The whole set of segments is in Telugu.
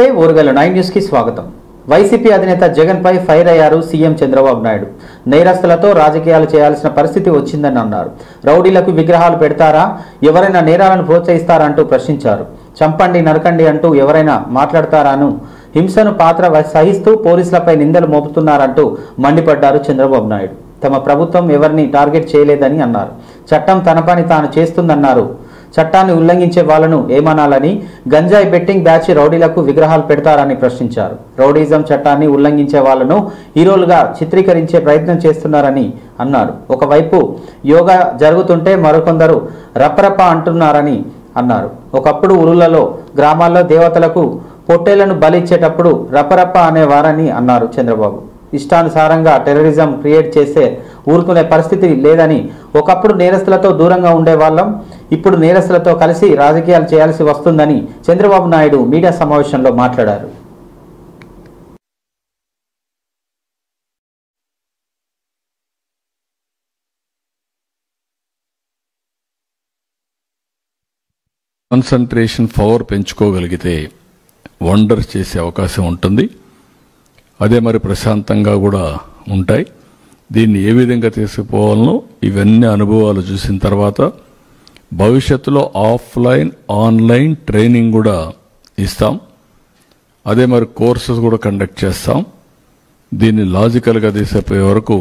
నమస్తే ఓరుగల్లు 9 న్యూస్ కి స్వాగతం. వైసీపీ అధినేత జగన్ పై ఫైర్ అయ్యారు సీఎం చంద్రబాబు నాయుడు. నేరస్తులతో రాజకీయాలు చేయాల్సిన పరిస్థితి వచ్చిందని అన్నారు. రౌడీలకు విగ్రహాలు పెడతారా, ఎవరైనా నేరాలను ప్రోత్సహిస్తారంటూ ప్రశ్నించారు. చంపండి నరకండి అంటూ ఎవరైనా మాట్లాడతారాను హింసను పాత్ర సహిస్తూ పోలీసులపై నిందలు మోపుతున్నారంటూ మండిపడ్డారు చంద్రబాబు నాయుడు. తమ ప్రభుత్వం ఎవరిని టార్గెట్ చేయలేదని అన్నారు. చట్టం తన పని తాను చేస్తుందన్నారు. చట్టాన్ని ఉల్లంఘించే వాళ్లను ఏమనాలని, గంజాయి బెట్టింగ్ బ్యాచ్ రౌడీలకు విగ్రహాలు పెడతారని ప్రశ్నించారు. రౌడీజం చట్టాన్ని ఉల్లంఘించే వాళ్లను హీరోలుగా చిత్రీకరించే ప్రయత్నం చేస్తున్నారని అన్నారు. ఒకవైపు యోగా జరుగుతుంటే మరికొందరు రప్పరప్ప అంటున్నారని అన్నారు. ఒకప్పుడు ఊరులలో గ్రామాల్లో దేవతలకు పొట్టేళ్లను బలిచ్చేటప్పుడు రప్పరప్ప అనేవారని అన్నారు చంద్రబాబు. ఇష్టానుసారంగా టెర్రరిజం క్రియేట్ చేస్తే ఊరుకునే పరిస్థితి లేదని, ఒకప్పుడు నేరస్తులతో దూరంగా ఉండేవాళ్ళం, ఇప్పుడు నేరస్తులతో కలిసి రాజకీయాలు చేయాల్సి వస్తుందని చంద్రబాబు నాయుడు మీడియా సమావేశంలో మాట్లాడారు. కాన్సంట్రేషన్ పవర్ పెంచుకోగలిగితే వండర్ చేసే అవకాశం ఉంటుంది. అదే మరి ప్రశాంతంగా కూడా ఉంటాయి. దీన్ని ఏ విధంగా తీసుకుపోవాలనో ఇవన్నీ అనుభవాలు చూసిన తర్వాత భవిష్యత్తులో ఆఫ్లైన్ ఆన్లైన్ ట్రైనింగ్ కూడా ఇస్తాం. అదే మరి కోర్సెస్ కూడా కండక్ట్ చేస్తాం. దీన్ని లాజికల్గా తీసుకుపోయే వరకు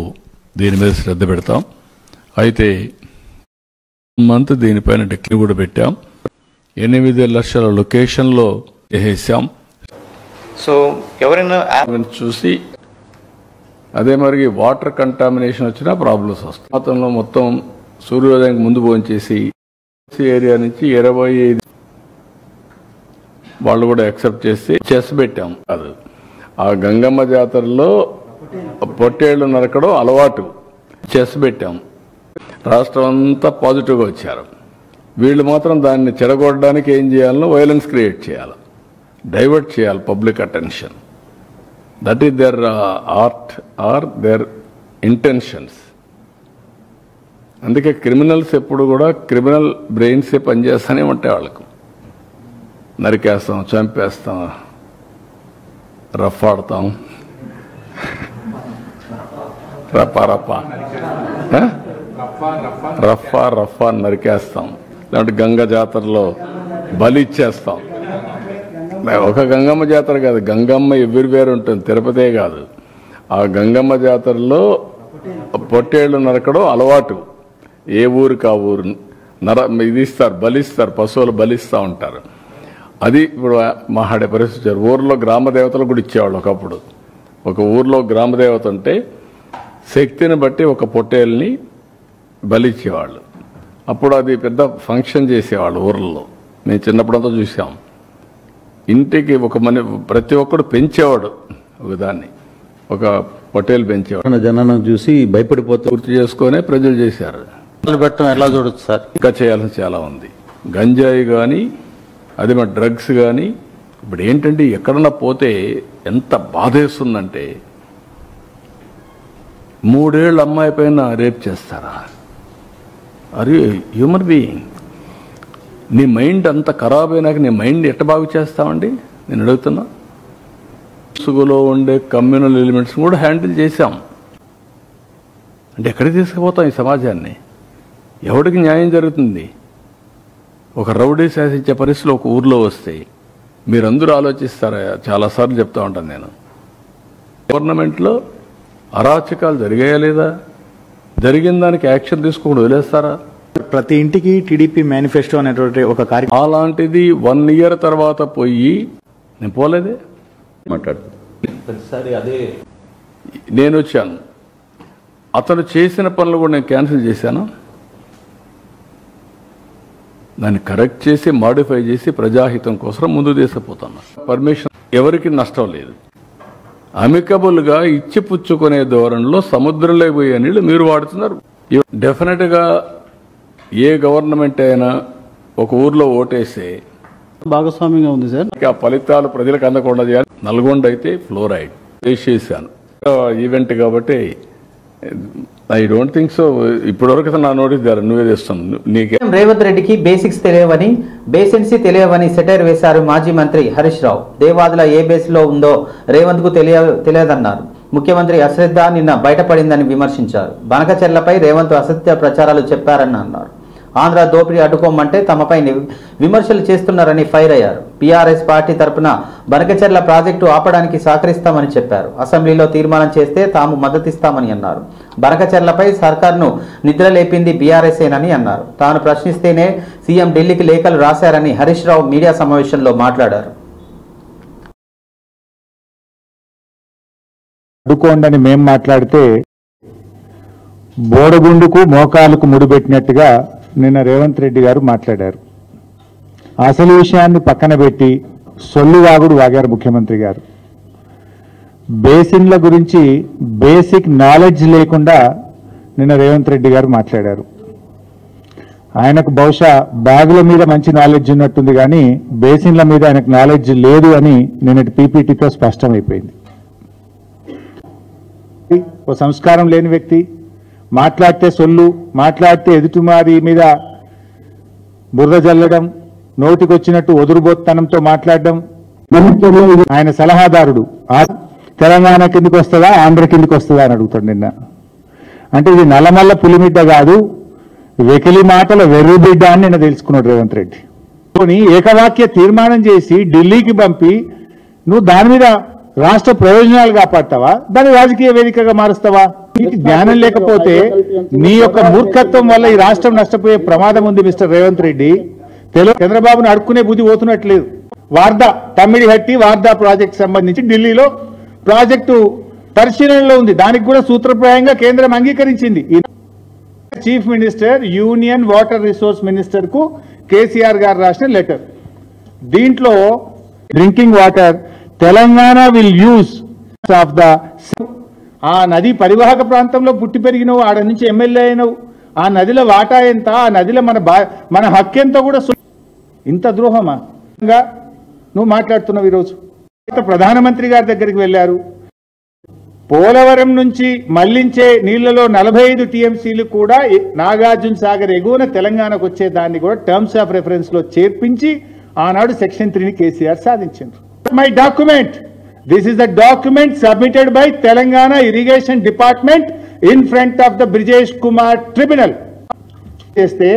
దీని మీద శ్రద్ధ పెడతాం. అయితే మంత్ దీనిపైన డిక్లరేషన్ కూడా పెట్టాం. 8 లక్షల లొకేషన్లో వేసాం. సో ఎవరైనా చూసి అదే మరి వాటర్ కంటామినేషన్ వచ్చినా ప్రాబ్లమ్స్ వస్తాయి. గతంలో మొత్తం సూర్యోదయానికి ముందు భోంచేసి ఏరియా నుంచి 25 వాళ్ళు కూడా యాక్సెప్ట్ చేసి చెస్ పెట్టాం. కాదు, ఆ గంగమ్మ జాతరలో పొట్టేళ్లు నరకడం అలవాటు, చెస్ పెట్టాం. రాష్ట్రం అంతా పాజిటివ్గా వచ్చారు. వీళ్ళు మాత్రం దాన్ని చెడగొట్టడానికి ఏం చేయాలనో వైలెన్స్ క్రియేట్ చేయాలి, డైవర్ట్ చేయాలి public attention. That is their art or their intentions. అందుకే క్రిమినల్స్ ఎప్పుడు కూడా క్రిమినల్ బ్రెయిన్సే పనిచేస్తూనే ఉంటాయి. వాళ్ళకు నరికేస్తాం, చంపేస్తాం, రఫాడతాం, రఫా రఫా రఫా నరికేస్తాం. లేదంటే గంగ జాతరలో బలి ఇచ్చేస్తాం. ఒక గంగమ్మ జాతర కాదు, గంగమ్మ ఎవ్రీవేర్ ఉంటుంది, తిరుపతే కాదు. ఆ గంగమ్మ జాతరలో పొట్టేళ్లు నరకడం అలవాటు. ఏ ఊరికి ఆ ఊరు ఇది ఇస్తారు, బలిస్తారు, పశువులు బలిస్తూ ఉంటారు. అది ఇప్పుడు మాట్లాడే పరిస్థితి. ఊర్లో గ్రామ దేవతలు కూడా ఇచ్చేవాళ్ళు. ఒకప్పుడు ఒక ఊర్లో గ్రామ దేవత ఉంటే శక్తిని బట్టి ఒక పొట్టేల్ని బలిచ్చేవాళ్ళు. అప్పుడు అది పెద్ద ఫంక్షన్ చేసేవాళ్ళు ఊర్లలో. మేము చిన్నప్పుడంతా చూసాం. ఇంటికి ప్రతి ఒక్కడు పెంచేవాడు ఒకదాన్ని, ఒక పొట్టేలు పెంచేవాడు. జనాన్ని చూసి భయపడిపోతే పూర్తి చేసుకునే ప్రజలు చేశారు. పెట్టడం ఎలా చూడొచ్చు సార్? ఇంకా చేయాల్సిన చాలా ఉంది. గంజాయి కానీ అదే మరి డ్రగ్స్ కానీ. ఇప్పుడు ఏంటంటే ఎక్కడన్నా పోతే ఎంత బాధేస్తుందంటే, 3 ఏళ్ళ అమ్మాయి పైన రేప్ చేస్తారా? అరే హ్యూమన్ బీయింగ్, నీ మైండ్ అంత ఖరాబ్ అయినాక నీ మైండ్ ఎట్ట బాగు చేస్తామండి నేను అడుగుతున్నా. సుగులో ఉండే కమ్యూనల్ ఎలిమెంట్స్ కూడా హ్యాండిల్ చేశాం. అంటే ఎక్కడికి తీసుకుపోతాం ఈ సమాజాన్ని? ఎవడికి న్యాయం జరుగుతుంది? ఒక రౌడీ శాసించే పరిస్థితులు ఒక ఊర్లో వస్తాయి. మీరందరూ ఆలోచిస్తారా? చాలాసార్లు చెప్తా ఉంటాను నేను. గవర్నమెంట్లో అరాచకాలు జరిగాయా లేదా? జరిగిన దానికి యాక్షన్ తీసుకోకుండా వదిలేస్తారా? ప్రతి ఇంటికి టీడీపీ మేనిఫెస్టో అనేటువంటి ఒక కార్యక్రమం అలాంటిది 1 ఇయర్ తర్వాత పోయి నేను పోలేదే అదే నేను వచ్చాను. అతను చేసిన పనులు కూడా నేను క్యాన్సిల్ చేశాను. దాన్ని కరెక్ట్ చేసి మాడిఫై చేసి ప్రజాహితం కోసం ముందు తీసుకుపోతాను. పర్మిషన్ ఎవరికి నష్టం లేదు. అమికబుల్గా ఇచ్చి పుచ్చుకునే ధోరణిలో సముద్రంలో పోయే నీళ్లు మీరు వాడుతున్నారు. డెఫినెట్గా ఏ గవర్నమెంట్ అయినా ఒక ఊర్లో ఓటేస్తే భాగస్వామ్యంగా ఉంది సార్. ఆ ఫలితాలు ప్రజలకు అందకుండా చేయాలి. నల్గొండ అయితే ఫ్లోరైడ్ వేసేసాను ఈవెంట్ కాబట్టి ఐ డోంట్ థింక్ సో. ఇప్పటివరకు నా నోటీస్ ద్వారా నువ్వే తెస్తాను. నీకే రేవంత్ రెడ్డికి బేసిక్స్ తెలియవని, బేసెన్సీ తెలియవని సెటైర్ వేశారు మాజీ మంత్రి హరీష్ రావు. దేవాదుల ఏ బేస్లో ఉందో రేవంత్ కు తెలియదన్నారు. ముఖ్యమంత్రి అశ్రద్ధ నిన్న బయటపడిందని విమర్శించారు. బనకచెర్లపై రేవంత్ అసత్య ప్రచారాలు చెప్పారని అన్నారు. ఆంధ్ర దోపిడీ అడ్డుకోమంటే తమపై విమర్శలు చేస్తున్నారని ఫైర్ అయ్యారు. బీఆర్ఎస్ పార్టీ తరపున బనకచెర్ల ప్రాజెక్టు ఆపడానికి సహకరిస్తామని చెప్పారు. అసెంబ్లీలో తీర్మానం చేస్తే తాము మద్దతిస్తామని అన్నారు. బనకచెర్లపై సర్కార్ను నిద్రలేపింది బీఆర్ఎస్ఏనని అన్నారు. తాను ప్రశ్నిస్తేనే సీఎం ఢిల్లీకి లేఖలు రాశారని హరీష్ రావు మీడియా సమావేశంలో మాట్లాడారు. అడ్డుకోండని మేం మాట్లాడితే బోడగుండుకు మోకాలకు ముడిపెట్టినట్టుగా నిన్న రేవంత్ రెడ్డి గారు మాట్లాడారు. అసలు విషయాన్ని పక్కన పెట్టి సొల్లువాగుడు వాగారు ముఖ్యమంత్రి గారు. బేసిన్ల గురించి బేసిక్ నాలెడ్జ్ లేకుండా నిన్న రేవంత్ రెడ్డి గారు మాట్లాడారు. ఆయనకు బహుశా బ్యాగుల మీద మంచి నాలెడ్జ్ ఉన్నట్టుంది, కానీ బేసిన్ల మీద ఆయనకు నాలెడ్జ్ లేదు అని నిన్నటి పీపీటీతో స్పష్టమైపోయింది. ఓ సంస్కారం లేని వ్యక్తి, మాట్లాడితే సొల్లు, మాట్లాడితే ఎదుటిమారి మీద బురద జల్లడం, నోటికొచ్చినట్టు ఒదురుబోత్తనంతో మాట్లాడడం. ఆయన సలహాదారుడు తెలంగాణ కిందికి వస్తుందా ఆంధ్ర కిందికి వస్తుందా అని అడుగుతాడు నిన్న. అంటే ఇది నల్లమల్ల పులిమిడ్డ కాదు, వెకిలి మాటల వెర్రిబిడ్డ అని నిన్న తెలుసుకున్నాడు రేవంత్ రెడ్డి. ఏకవాక్య తీర్మానం చేసి ఢిల్లీకి పంపి నువ్వు దాని మీద రాష్ట్ర ప్రయోజనాలు కాపాడతావా, దాన్ని రాజకీయ వేదికగా మారుస్తావా? నీకు జ్ఞానం లేకపోతే నీ యొక్క మూర్ఖత్వం వల్ల ఈ రాష్ట్రం నష్టపోయే ప్రమాదం ఉంది మిస్టర్ రేవంత్ రెడ్డి. చంద్రబాబును అడుక్కునే బుద్ధి పోతున్నట్లేదు. వార్దా తమ్మిడిహట్టి వార్దా ప్రాజెక్ట్ సంబంధించి ఢిల్లీలో ప్రాజెక్టు పరిశీలనలో ఉంది. దానికి కూడా సూత్రప్రాయంగా కేంద్రం అంగీకరించింది. Chief minister union water resource minister కు కేసీఆర్ గారు రాసిన లెటర్. దీంట్లో drinking water Telangana will use of the, ఆ నది పరివాహక ప్రాంతంలో పుట్టి పెరిగినవు, ఆడ నుంచి ఎమ్మెల్యే అయినవు, ఆ నదిలో వాటా ఎంత, ఆ నదిలో మన హక్కు ఎంత కూడా. ఇంత ద్రోహమా నువ్వు మాట్లాడుతున్నావు? ఈరోజు ప్రధానమంత్రి గారి దగ్గరికి వెళ్ళారు. పోలవరం నుంచి మళ్లించే నీళ్లలో 45 టీఎంసీలు కూడా నాగార్జున సాగర్ ఎగువన తెలంగాణకు వచ్చే దాన్ని కూడా టర్మ్స్ ఆఫ్ రెఫరెన్స్ లో చేర్పించి ఆనాడు సెక్షన్ 3ని కేసీఆర్ సాధించారు. My document, this is the document submitted by Telangana irrigation department in front of the Brijesh Kumar tribunal. చేస్తే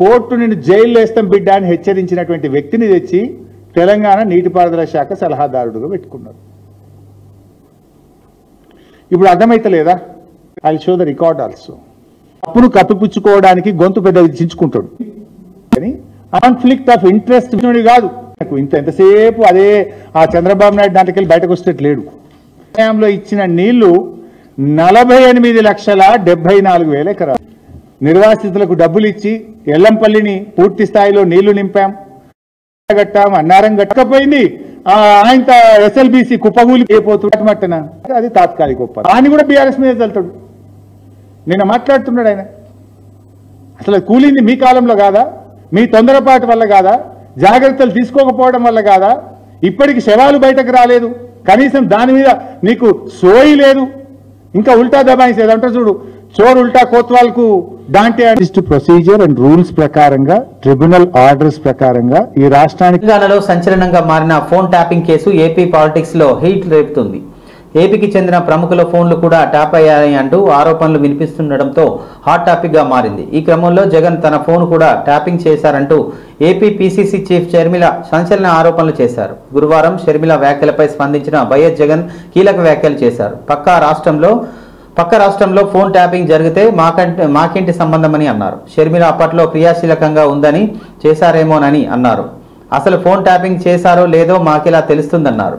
కోర్టు నిన్ను జైల్లో వేస్తాం బిడ్డ అని హెచ్చరించినటువంటి వ్యక్తిని తెచ్చి తెలంగాణ నీటిపారుదల శాఖ సలహాదారుడుగా పెట్టుకున్నారు. ఇప్పుడు అర్థమైతలేదా? I show the record also. అప్పుడు కప్పిపుచ్చుకోవడానికి గొంతు పెద్ద చించుకుంటాడు, కానీ కాన్ఫ్లిక్ట్ ఆఫ్ ఇంట్రెస్ట్ కాదు. ఎంతసేపు అదే ఆ చంద్రబాబు నాయుడు దాంట్లోకి బయటకు వస్తేట్లేడు. సమయంలో ఇచ్చిన నీళ్లు 48,74,000 ఎకరాలు. నిర్వాసితులకు డబ్బులు ఇచ్చి ఎల్లంపల్లిని పూర్తి స్థాయిలో నీళ్లు నింపాం, కట్టాం, అన్నారం కట్టకపోయింది. ఆయన ఎస్ఎల్బిసి కుప్పగూలి అయిపోతున్నట్టన అది తాత్కాలిక ఒప్పందం. ఆయన కూడా బీఆర్ఎస్ మీద వెళ్తాడు. నిన్న మాట్లాడుతున్నాడు ఆయన. అసలు కూలింది మీ కాలంలో కాదా? మీ తొందరపాటు వల్ల కాదా? జాగ్రత్తలు తీసుకోకపోవడం వల్ల కాదా? ఇప్పటికి శవాలు బయటకు రాలేదు, కనీసం దాని మీద నీకు సోయి లేదు. ఇంకా ఉల్టా దబాయిసేది అంటారు చూడు, చోరు ఉల్టా కోత్వాల్కు దాంటే ప్రొసీజర్ అండ్ రూల్స్ ప్రకారంగా, ట్రిబ్యునల్ ఆర్డర్స్ ప్రకారంగా ఈ రాష్ట్రానికి. తెలంగాణలో సంచలనంగా మారిన phone tapping case AP politics లో హీట్ రేపుతుంది. ఏపీకి చెందిన ప్రముఖుల ఫోన్లు కూడా ట్యాప్ అయ్యాయని అంటూ ఆరోపణలు వినిపిస్తుండటంతో హాట్ టాపిక్ గా మారింది. ఈ క్రమంలో జగన్ తన ఫోన్ కూడా ట్యాపింగ్ చేశారంటూ ఏపీ పీసీసీ చీఫ్ షర్మిల సంచలన ఆరోపణలు చేశారు. గురువారం షర్మిల వ్యాఖ్యలపై స్పందించిన వైఎస్ జగన్ కీలక వ్యాఖ్యలు చేశారు. పక్క రాష్ట్రంలో ఫోన్ ట్యాపింగ్ జరిగితే మాకేంటి సంబంధమని అన్నారు. షర్మిల అప్పట్లో క్రియాశీలకంగా ఉందని చేశారేమోనని అన్నారు. అసలు ఫోన్ ట్యాపింగ్ చేశారో లేదో మాకిలా తెలుస్తుందన్నారు.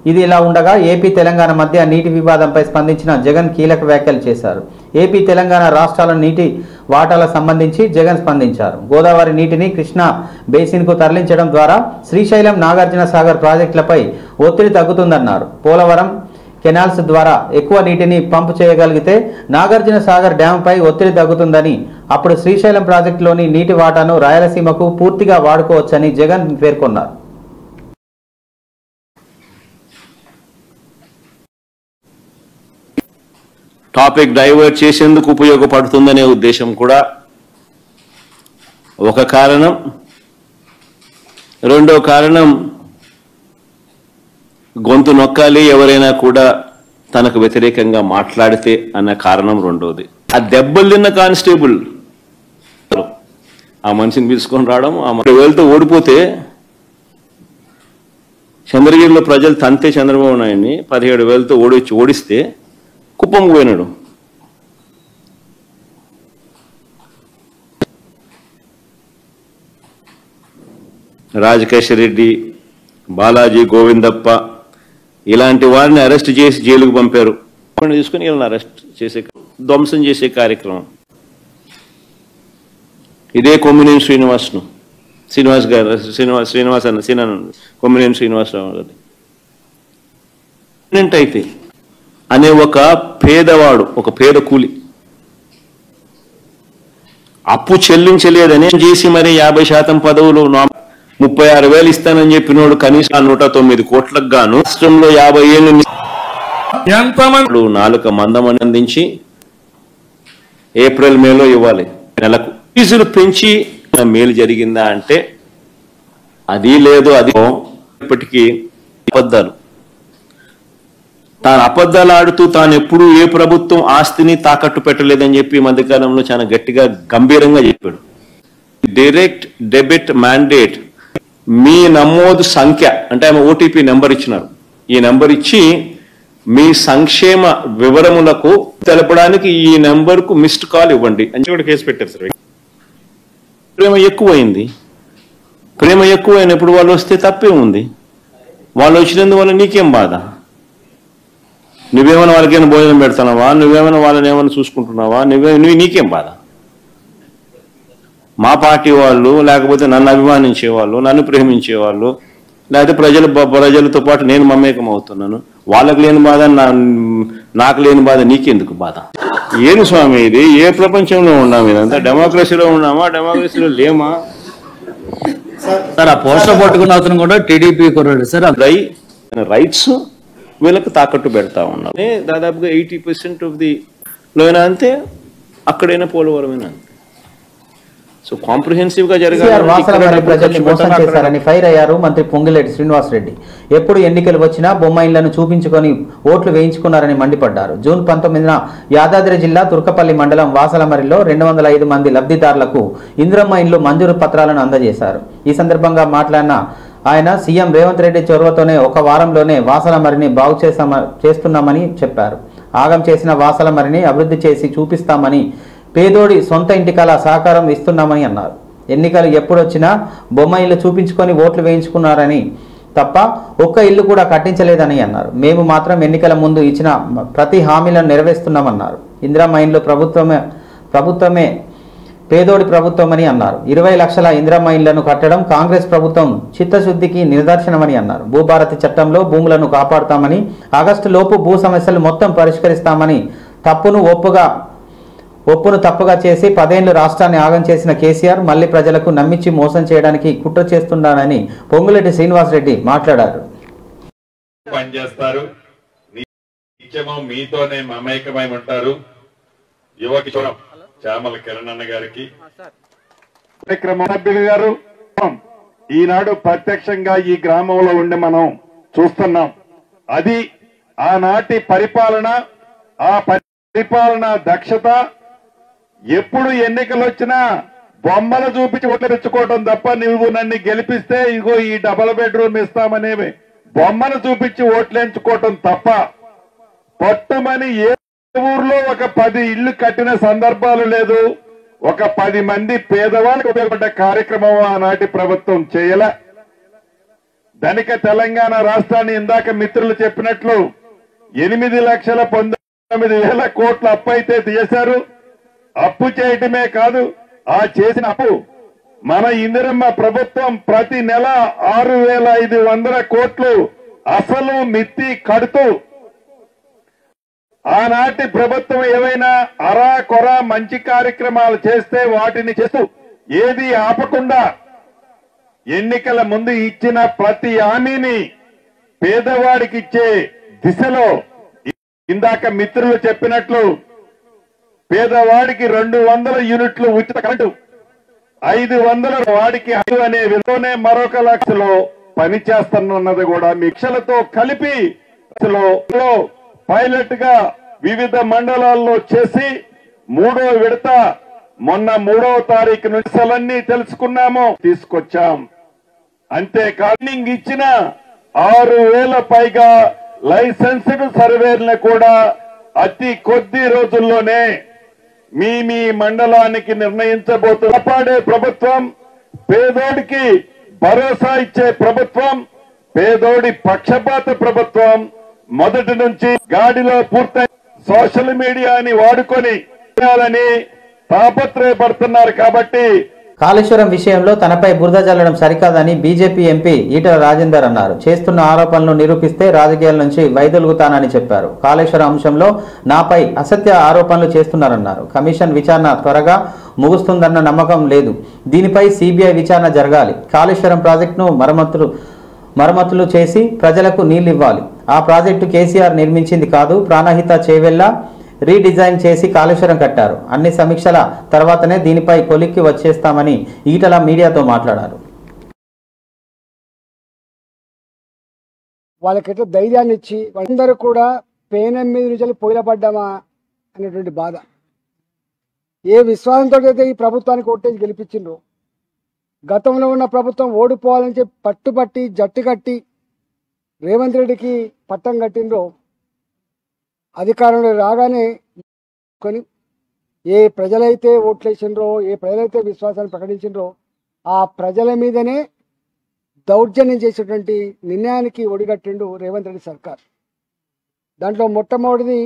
ఇది ఇలా ఉండగా ఏపీ తెలంగాణ మధ్య నీటి వివాదంపై స్పందించిన జగన్ కీలక వ్యాఖ్యలు చేశారు. ఏపీ తెలంగాణ రాష్ట్రాల నీటి వాటాలకు సంబంధించి జగన్ స్పందించారు. గోదావరి నీటిని కృష్ణా బేసిన్కు తరలించడం ద్వారా శ్రీశైలం, నాగార్జున సాగర్ ప్రాజెక్టులపై ఒత్తిడి తగ్గుతుందన్నారు. పోలవరం కెనాల్స్ ద్వారా ఎక్కువ నీటిని పంపు చేయగలిగితే నాగార్జున సాగర్ డ్యాంపై ఒత్తిడి తగ్గుతుందని, అప్పుడు శ్రీశైలం ప్రాజెక్టులోని నీటి వాటాను రాయలసీమకు పూర్తిగా వాడుకోవచ్చని జగన్ పేర్కొన్నారు. టాపిక్ డైవర్ట్ చేసేందుకు ఉపయోగపడుతుందనే ఉద్దేశం కూడా ఒక కారణం. రెండో కారణం, గొంతు నొక్కాలి ఎవరైనా కూడా తనకు వ్యతిరేకంగా మాట్లాడితే అన్న కారణం రెండోది. ఆ దెబ్బలు తిన్న కానిస్టేబుల్ ఆ మనిషిని పిలుచుకొని రావడం, ఆ 10,000తో ఓడిపోతే చంద్రగిరిలో ప్రజలు తంతే చంద్రబాబు నాయుడిని 17,000తో ఓడిస్తే కుప్పం పోయినాడు. రాజకేశ్వర రెడ్డి, బాలాజీ, గోవిందప్ప ఇలాంటి వారిని అరెస్ట్ చేసి జైలుకు పంపారు. తీసుకుని వీళ్ళని అరెస్ట్ చేసే ధ్వంసం చేసే కార్యక్రమం. ఇదే కొమ్మినేని శ్రీనివాస్ గారు కొమ్మినేని శ్రీనివాసరావు గారు అయితే అనే ఒక పేదవాడు, ఒక పేద కూలి అప్పు చెల్లించలేదని చేసి మరి 50% పదవులు 36,000 ఇస్తానని చెప్పినోడు కనీసం 109 కోట్లకు గాను రాష్ట్రంలో 50 ఏళ్ళు ఎంతమంది నాలుక మందమని అందించి ఏప్రిల్ మేలో ఇవ్వాలి. నెలకు ఫీజులు పెంచి మేలు జరిగిందా అంటే అది లేదు. అది ఇప్పటికీ అబద్ధాలు. తాను అబద్ధాలు ఆడుతూ తాను ఎప్పుడూ ఏ ప్రభుత్వం ఆస్తిని తాకట్టు పెట్టలేదని చెప్పి మధ్యకాలంలో చాలా గట్టిగా గంభీరంగా చెప్పాడు. డైరెక్ట్ డెబిట్ మ్యాండేట్ మీ నమోదు సంఖ్య అంటే ఆమె ఓటీపీ నెంబర్ ఇచ్చినారు. ఈ నెంబర్ ఇచ్చి మీ సంక్షేమ వివరములకు తెలపడానికి ఈ నెంబర్కు మిస్డ్ కాల్ ఇవ్వండి అని కూడా కేసు పెట్టారు సార్. ప్రేమ ఎక్కువైంది. ప్రేమ ఎక్కువైనప్పుడు వాళ్ళు వస్తే తప్పే ఉంది. వాళ్ళు వచ్చినందువల్ల నీకేం బాధ? నువ్వేమైనా వాళ్ళకైనా భోజనం పెడతానావా? నువ్వేమైనా వాళ్ళని ఏమైనా చూసుకుంటున్నావా? నీకేం బాధ? మా పార్టీ వాళ్ళు, లేకపోతే నన్ను అభిమానించే వాళ్ళు, నన్ను ప్రేమించే వాళ్ళు, లేకపోతే ప్రజలతో పాటు నేను మమేకం అవుతున్నాను, వాళ్ళకి లేని బాధ నాకు లేని బాధ నీకెందుకు బాధ? ఏను స్వామి ఇది? ఏ ప్రపంచంలో ఉన్నాము? ఇదంతా డెమోక్రసీలో ఉన్నామా? డెమోక్రసీలో లేమా? సార్ ఆ పోస్టర్ పట్టుకున్న అతను కూడా టీడీపీ కుర్రాడు సార్. రైట్స్ వీళ్ళకి తాకట్టు పెడతా ఉన్నారు. దాదాపుగా 80% ఆఫ్ ది లోనా అంతే, అక్కడైనా పోలవరమైనా అంతే. సో కాంప్రిహెన్సివ్ గా ప్రజల్ని మోసం చేశారని ఫైర్ అయ్యారు మంత్రి పొంగిలేటి శ్రీనివాసరెడ్డి. ఎప్పుడు ఎన్నికలు వచ్చినా బొమ్మాయిలను చూపించుకొని ఓట్లు వేయించుకున్నారని మండిపడ్డారు. జూన్ 19న యాదాద్రి జిల్లా తుర్కపల్లి మండలం వాసలమరిలో 205 మంది లబ్ధిదారులకు ఇందిరమ్మ ఇండ్లు మంజూరు పత్రాలను అందజేశారు. ఈ సందర్భంగా మాట్లాడిన ఆయన సీఎం రేవంత్ రెడ్డి చొరవతోనే ఒక వారంలోనే వాసలమరిని బాగు చేస్తున్నామని చెప్పారు. ఆగం చేసిన వాసలమరిని అభివృద్ధి చేసి చూపిస్తామని, పేదోడి సొంత ఇంటికలా సహకారం ఇస్తున్నామని అన్నారు. ఎన్నికలు ఎప్పుడొచ్చినా బొమ్మ ఇల్లు చూపించుకొని ఓట్లు వేయించుకున్నారని తప్ప ఒక్క ఇల్లు కూడా కట్టించలేదని అన్నారు. మేము మాత్రం ఎన్నికల ముందు ఇచ్చిన ప్రతి హామీలను నెరవేరుస్తున్నామన్నారు. ఇందిరమ్మ ఇండ్లు ప్రభుత్వమే పేదోడి ప్రభుత్వమని అన్నారు. 20 లక్షల ఇందిరమ్మ ఇళ్లను కట్టడం కాంగ్రెస్ ప్రభుత్వం చిత్తశుద్ధికి నిదర్శనమని అన్నారు. భూభారతి చట్టంలో భూములను కాపాడుతామని, ఆగస్టు లోపు భూ సమస్యలు మొత్తం పరిష్కరిస్తామని, ఒప్పును తప్పుగా చేసి 10 ఏళ్లు రాష్ట్రాన్ని ఆగం చేసిన కేసీఆర్ మళ్లీ ప్రజలకు నమ్మించి మోసం చేయడానికి కుట్ర చేస్తున్నాడని పొంగులేటి శ్రీనివాసరెడ్డి మాట్లాడారు. మీతోనే మమేకమై ఉంటారు. యువకిషోరం చామల కిరణ్ అన్న గారికి, సభ్యులు గారు ఈనాడు ప్రత్యక్షంగా ఈ గ్రామంలో ఉండి మనం చూస్తున్నాం. అది ఆనాటి పరిపాలన, ఆ పరిపాలన దక్షత. ఎప్పుడు ఎన్నికలు వచ్చినా బొమ్మలు చూపించి ఓట్లు తెచ్చుకోవడం తప్ప, నువ్వు నన్ను గెలిపిస్తే ఇగో ఈ డబుల్ బెడ్రూమ్ ఇస్తామనే బొమ్మను చూపించి ఓట్లేంచుకోవటం తప్ప పొట్టమని ఏ ఊర్లో ఒక 10 ఇళ్లు కట్టిన సందర్భాలు లేదు. ఒక 10 మంది పేదవాళ్ళకి ఉపయోగపడ్డ కార్యక్రమం ఆనాటి ప్రభుత్వం చేయలే. ధనిక తెలంగాణ రాష్ట్రాన్ని ఇందాక మిత్రులు చెప్పినట్లు 8,19,000 కోట్ల అప్పు అయితే చేశారు. అప్పు చేయటమే కాదు, ఆ చేసిన అప్పు మన ఇందిరమ్మ ప్రభుత్వం ప్రతి నెల 6,500 కోట్లు అసలు మిత్తి కడుతూ, ఆనాటి ప్రభుత్వం ఏవైనా అరా కొర మంచి కార్యక్రమాలు చేస్తే వాటిని చేస్తూ ఏది ఆపకుండా ఎన్నికల ముందు ఇచ్చిన ప్రతి హామీని పేదవాడికి ఇచ్చే దిశలో ఇందాక మిత్రులు చెప్పినట్లు పేదవాడికి 200 యూనిట్లు ఉచిత కరెంటు, 500 వాడికి 5 అనే విధంగానే మరొక లక్షలో పనిచేస్తున్నది కూడా మిక్షలతో కలిపి పైలట్ గా వివిధ మండలాల్లో చేసి 3వ విడత మొన్న 3వ తారీఖు నుంచి అసలన్నీ తెలుసుకున్నాము, తీసుకొచ్చాం. అంతేకాదు ఇచ్చిన 6,000 పైగా లైసెన్స్డ్ సర్వేలను కూడా అతి కొద్ది రోజుల్లోనే మీ మండలానికి నిర్ణయించబోతున్న కాపాడే ప్రభుత్వం, పేదోడికి భరోసా ఇచ్చే ప్రభుత్వం, పేదోడి పక్షపాత ప్రభుత్వం మొదటి నుంచి గాడిలో పూర్తయి సోషల్ మీడియాని వాడుకొని తాపత్రయపడుతున్నారు. కాబట్టి కాళేశ్వరం విషయంలో తనపై బురద జల్లడం సరికాదని బీజేపీ ఎంపీ ఈటల రాజేందర్ అన్నారు. చేస్తున్న ఆరోపణలను నిరూపిస్తే రాజకీయాల నుంచి వైదొలుగుతానని చెప్పారు. కాళేశ్వరం అంశంలో నాపై అసత్య ఆరోపణలు చేస్తున్నారన్నారు. కమిషన్ విచారణ త్వరగా ముగుస్తుందన్న నమ్మకం లేదు. దీనిపై సిబిఐ విచారణ జరగాలి. కాళేశ్వరం ప్రాజెక్టును మరమ్మతులు చేసి ప్రజలకు నీళ్లు ఇవ్వాలి. ఆ ప్రాజెక్టు కేసీఆర్ నిర్మించింది కాదు. ప్రాణహిత చేవెళ్ల రీడిజైన్ చేసి కాళేశ్వరం కట్టారు. అన్ని సమీక్షల తర్వాతనే దీనిపై కొలిక్కి వచ్చేస్తామని ఈటల మీడియాతో మాట్లాడారు. వాళ్ళకైతే ధైర్యాన్ని ఇచ్చి వాళ్ళందరూ కూడా పేనం మీద నుంచి పొయ్యిలపడ్డామా అనేటువంటి బాధ, ఏ విశ్వాసంతో అయితే ఈ ప్రభుత్వానికి ఓటేసి గెలిపించిండ్రో, గతంలో ఉన్న ప్రభుత్వం ఓడిపోవాలని చెప్పి పట్టుబట్టి జట్టు కట్టి రేవంత్ రెడ్డికి పట్టం కట్టిండ్రో, అధికారంలో రాగానే కొని ఏ ప్రజలైతే ఓట్లేసిండ్రో, ఏ ప్రజలైతే విశ్వాసాన్ని ప్రకటించిండ్రో ఆ ప్రజల మీదనే దౌర్జన్యం చేసేటువంటి నిర్ణయానికి ఒడిగట్టిండు రేవంత్ రెడ్డి సర్కార్. దాంట్లో మొట్టమొదటిది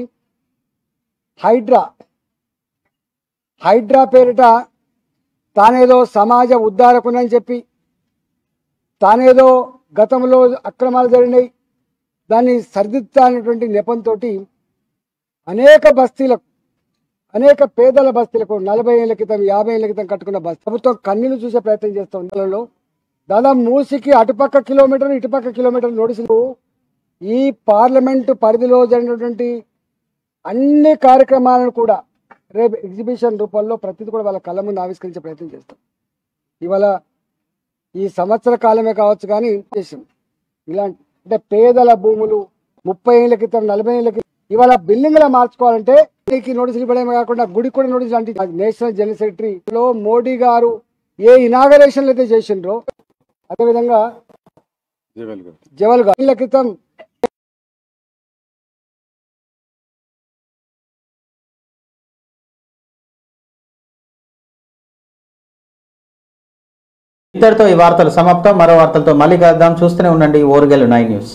హైడ్రా పేరిట తానేదో సమాజ ఉద్ధారకునని చెప్పి, తానేదో గతంలో అక్రమాలు జరిగినాయి దాన్ని సరిదిద్దాలనేటువంటి నెపంతో అనేక బస్తీలకు, అనేక పేదల బస్తీలకు 40 ఏళ్ల క్రితం 50 ఏళ్ల క్రితం కట్టుకున్న బస్తీ ప్రభుత్వం కన్నీళ్లు చూసే ప్రయత్నం చేస్తుంది. దాదాపు మూసికి అటుపక్క కిలోమీటర్ ఇటుపక్క కిలోమీటర్ నోటీసులు ఈ పార్లమెంటు పరిధిలో జరిగినటువంటి అన్ని కార్యక్రమాలను కూడా రేపు ఎగ్జిబిషన్ రూపంలో ప్రతిదీ కూడా వాళ్ళ కళ్ళ ముందు ఆవిష్కరించే ప్రయత్నం చేస్తాం. ఇవాళ ఈ సంవత్సర కాలమే కావచ్చు కానీ చేసాం ఇలాంటి అంటే పేదల భూములు 30 ఏళ్ల క్రితం 40 ఏళ్ల క్రితం ఇవాళ బిల్డింగ్లా మార్చుకోవాలంటే నోటీసులు ఇవ్వడమే కాకుండా గుడికి కూడా నోటీసులు అంటే నేషనల్ జనరల్ సెక్రటరీలో మోడీ గారు ఏ ఇనాగరేషన్లు అయితే చేసిండ్రో అదేవిధంగా జవల్ గారు క్రితం ఇంతటితో ఈ వార్తలు సమాప్తం. మరో వార్తలతో మళ్ళీ కలుద్దాం. చూస్తూనే ఉండండి ఓరుగల్లు 9 న్యూస్.